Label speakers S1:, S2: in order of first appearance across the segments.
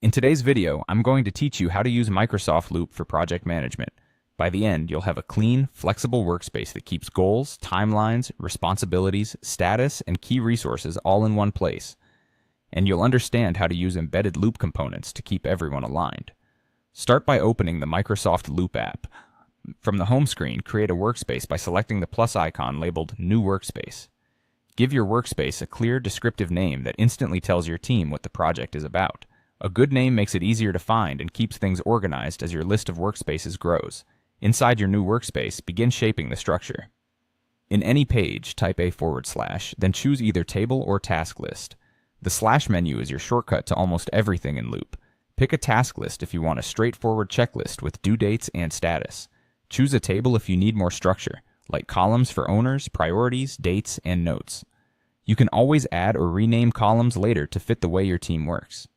S1: In today's video, I'm going to teach you how to use Microsoft Loop for project management. By the end, you'll have a clean, flexible workspace that keeps goals, timelines, responsibilities, status, and key resources all in one place. And you'll understand how to use embedded Loop components to keep everyone aligned. Start by opening the Microsoft Loop app. From the home screen, create a workspace by selecting the plus icon labeled New Workspace. Give your workspace a clear, descriptive name that instantly tells your team what the project is about. A good name makes it easier to find and keeps things organized as your list of workspaces grows. Inside your new workspace, begin shaping the structure. In any page, type a /, then choose either table or task list. The slash menu is your shortcut to almost everything in Loop. Pick a task list if you want a straightforward checklist with due dates and status. Choose a table if you need more structure, like columns for owners, priorities, dates, and notes. You can always add or rename columns later to fit the way your team works.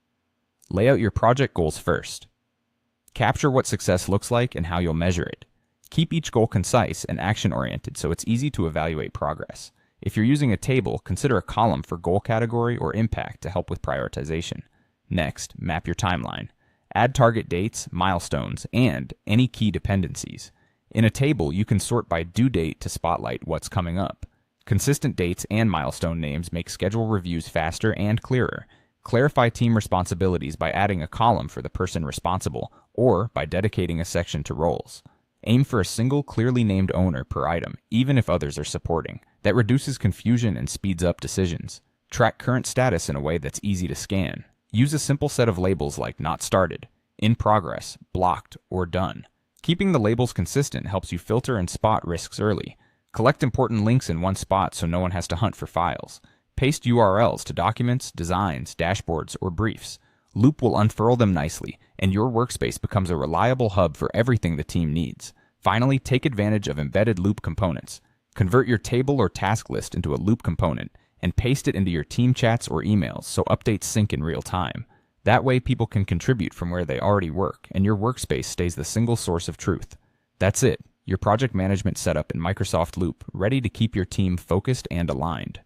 S1: Lay out your project goals first. Capture what success looks like and how you'll measure it. Keep each goal concise and action-oriented so it's easy to evaluate progress. If you're using a table, consider a column for goal category or impact to help with prioritization. Next, map your timeline. Add target dates, milestones, and any key dependencies. In a table, you can sort by due date to spotlight what's coming up. Consistent dates and milestone names make schedule reviews faster and clearer. Clarify team responsibilities by adding a column for the person responsible, or by dedicating a section to roles. Aim for a single clearly named owner per item, even if others are supporting. That reduces confusion and speeds up decisions. Track current status in a way that's easy to scan. Use a simple set of labels like Not Started, In Progress, Blocked, or Done. Keeping the labels consistent helps you filter and spot risks early. Collect important links in one spot so no one has to hunt for files. Paste URLs to documents, designs, dashboards, or briefs. Loop will unfurl them nicely, and your workspace becomes a reliable hub for everything the team needs. Finally, take advantage of embedded Loop components. Convert your table or task list into a Loop component, and paste it into your team chats or emails so updates sync in real time. That way people can contribute from where they already work, and your workspace stays the single source of truth. That's it. Your project management setup in Microsoft Loop, ready to keep your team focused and aligned.